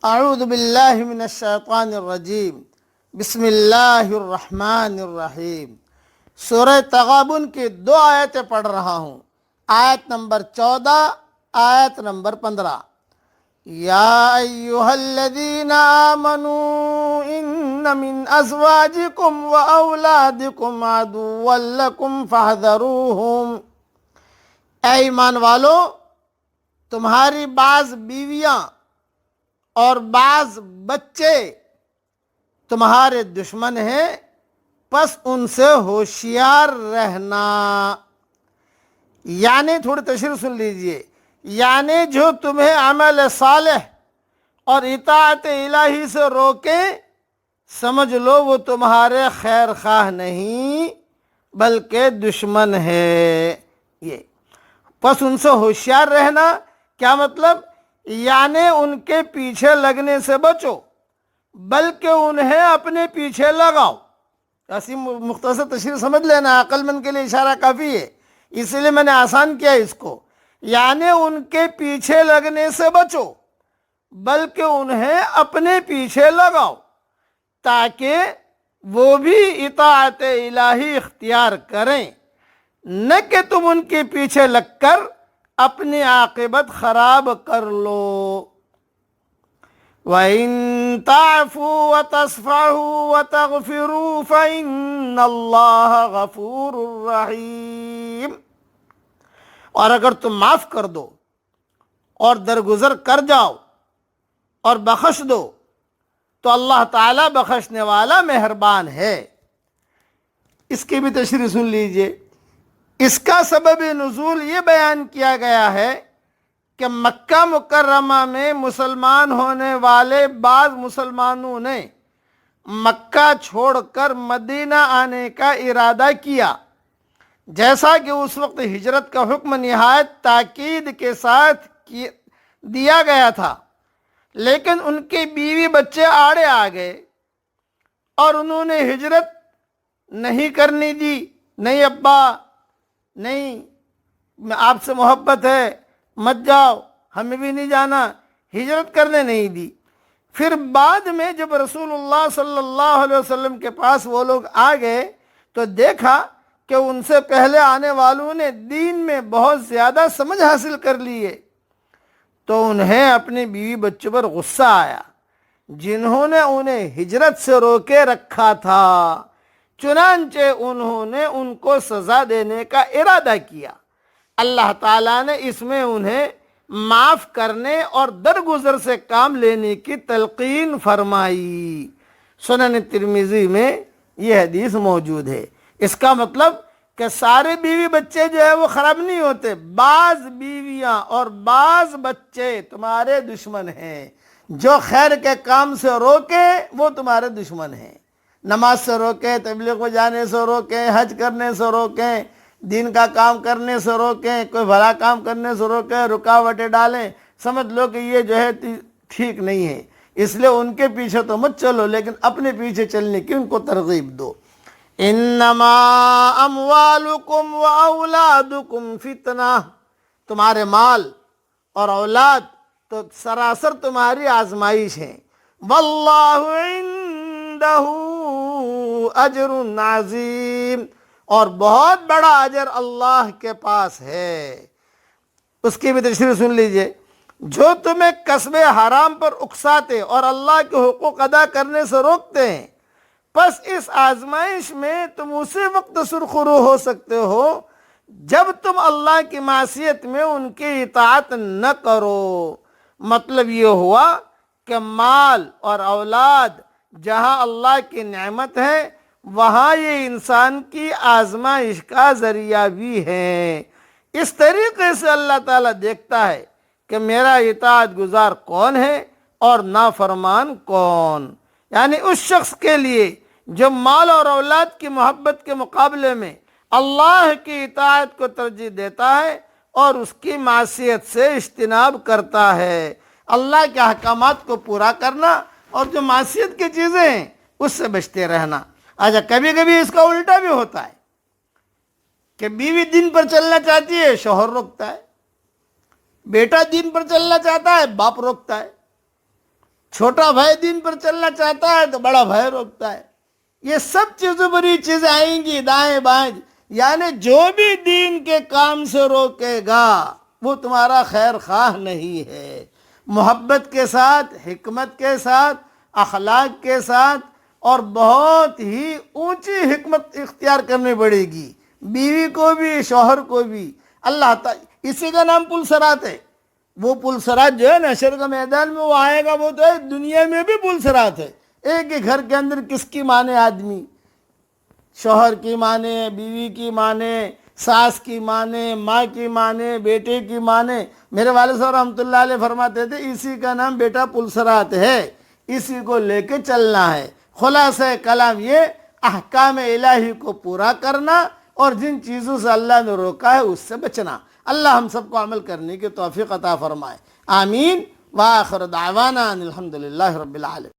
اعوذ باللہ من الشیطان الرجیم بسم اللہ الرحمن الرحیم۔ سورہ تغابن کی 2 آیتیں پڑھ رہا ہوں، آیت نمبر 14، آیت نمبر 15۔ یا ایہا الذین آمنوا ان من ازواجکم و اولادکم عدوا لکم فاحذروہم۔ اے ایمان والو، تمہاری بعض بیویاں اور بعض بچے تمہارے دشمن ہیں، پس ان سے ہوشیار رہنا۔ یعنی تھوڑی تشریح سن لیجئے، یعنی جو تمہیں عمل صالح اور اطاعت الہی سے روکے، سمجھ لو وہ تمہارے خیر خواہ نہیں بلکہ دشمن ہے۔ یہ پس ان سے ہوشیار رہنا کیا مطلب؟ یعنی ان کے پیچھے لگنے سے بچو بلکہ انہیں اپنے پیچھے لگاؤ۔ ایسی مختصر تشریح سمجھ لینا، عقل مند کے لیے اشارہ کافی ہے، اس لیے میں نے آسان کیا اس کو۔ یعنی ان کے پیچھے لگنے سے بچو بلکہ انہیں اپنے پیچھے لگاؤ، تاکہ وہ بھی اطاعت الہی اختیار کریں، نہ کہ تم ان کے پیچھے لگ کر اپنی عاقبت خراب کر لو۔ وَإِن تَعْفُوا وَتَصْفَحُوا وَتَغْفِرُوا فَإِنَّ اللَّهَ غَفُورٌ رَحِيمٌ۔ اور اگر تم معاف کر دو اور درگزر کر جاؤ اور بخش دو تو اللہ تعالیٰ بخشنے والا مہربان ہے۔ اس کی بھی تشریح سن لیجئے۔ اس کا سبب نزول یہ بیان کیا گیا ہے کہ مکہ مکرمہ میں مسلمان ہونے والے بعض مسلمانوں نے مکہ چھوڑ کر مدینہ آنے کا ارادہ کیا، جیسا کہ اس وقت ہجرت کا حکم نہایت تاکید کے ساتھ دیا گیا تھا، لیکن ان کے بیوی بچے آڑے آ گئے اور انہوں نے ہجرت نہیں کرنی دی۔ نہیں ابا، نہیں، آپ سے محبت ہے، مت جاؤ، ہمیں بھی نہیں جانا، ہجرت کرنے نہیں دی۔ پھر بعد میں جب رسول اللہ صلی اللہ علیہ وسلم کے پاس وہ لوگ آ گئے تو دیکھا کہ ان سے پہلے آنے والوں نے دین میں بہت زیادہ سمجھ حاصل کر لیے، تو انہیں اپنے بیوی بچوں پر غصہ آیا جنہوں نے انہیں ہجرت سے روکے رکھا تھا۔ چنانچہ انہوں نے ان کو سزا دینے کا ارادہ کیا۔ اللہ تعالیٰ نے اس میں انہیں معاف کرنے اور درگزر سے کام لینے کی تلقین فرمائی۔ سنن ترمذی میں یہ حدیث موجود ہے۔ اس کا مطلب کہ سارے بیوی بچے جو ہے وہ خراب نہیں ہوتے، بعض بیویاں اور بعض بچے تمہارے دشمن ہیں۔ جو خیر کے کام سے روکے وہ تمہارے دشمن ہیں۔ نماز سے روکیں، تبلیغ کو جانے سے روکیں، حج کرنے سے روکیں، دین کا کام کرنے سے روکیں، کوئی بھلا کام کرنے سے روکیں، رکاوٹیں ڈالیں، سمجھ لو کہ یہ جو ہے ٹھیک نہیں ہے۔ اس لیے ان کے پیچھے تو مت چلو، لیکن اپنے پیچھے چلنے کی ان کو ترغیب دو۔ انما اموالکم و اولادکم فتنہ، تمہارے مال اور اولاد تو سراسر تمہاری آزمائش ہیں۔ واللہ عندہ اجر عظیم، اور بہت بڑا اجر اللہ کے پاس ہے۔ اس کی بھی تشریح سن لیجئے۔ جو تمہیں کسب حرام پر اکساتے اور اللہ کے حقوق ادا کرنے سے روکتے ہیں، پس اس آزمائش میں تم اسی وقت سرخرو ہو سکتے ہو جب تم اللہ کی معصیت میں ان کی اطاعت نہ کرو۔ مطلب یہ ہوا کہ مال اور اولاد جہاں اللہ کی نعمت ہے، وہاں یہ انسان کی آزمائش کا ذریعہ بھی ہے۔ اس طریقے سے اللہ تعالیٰ دیکھتا ہے کہ میرا اطاعت گزار کون ہے اور نافرمان کون۔ یعنی اس شخص کے لیے جو مال اور اولاد کی محبت کے مقابلے میں اللہ کی اطاعت کو ترجیح دیتا ہے اور اس کی معصیت سے اجتناب کرتا ہے، اللہ کے احکامات کو پورا کرنا اور جو معصیت کی چیزیں ہیں اس سے بچتے رہنا۔ اچھا، کبھی کبھی اس کا الٹا بھی ہوتا ہے کہ بیوی دین پر چلنا چاہتی ہے، شوہر روکتا ہے، بیٹا دین پر چلنا چاہتا ہے، باپ روکتا ہے۔ چھوٹا بھائی دین پر چلنا چاہتا ہے تو بڑا بھائی روکتا ہے. یہ سب چیزوں پر یہ چیزیں آئیں گی دائیں بائیں. یعنی جو بھی دین کے کام سے روکے گا وہ تمہارا خیر خواہ نہیں ہے. محبت کے ساتھ، حکمت کے ساتھ، اخلاق کے ساتھ، اور بہت ہی اونچی حکمت اختیار کرنی پڑے گی، بیوی کو بھی شوہر کو بھی. اللہ تعالیٰ اسی کا نام پلسرات ہے. وہ پلسرات جو ہے نا حشر کا میدان میں وہ آئے گا، وہ تو ہے دنیا میں بھی پلسرات ہے. ایک ہی گھر کے اندر کس کی مانے آدمی، شوہر کی مانے، بیوی کی مانے، ساس کی مانے، ماں کی مانے، بیٹے کی مانے. میرے والد صاحب رحمۃ اللہ علیہ فرماتے تھے اسی کا نام بیٹا پلسرات ہے، اسی کو لے کے چلنا ہے. خلاصہ کلام یہ احکام الہی کو پورا کرنا اور جن چیزوں سے اللہ نے روکا ہے اس سے بچنا. اللہ ہم سب کو عمل کرنے کی توفیق عطا فرمائے. آمین. وآخر دعوانا ان الحمد للہ رب العالمین.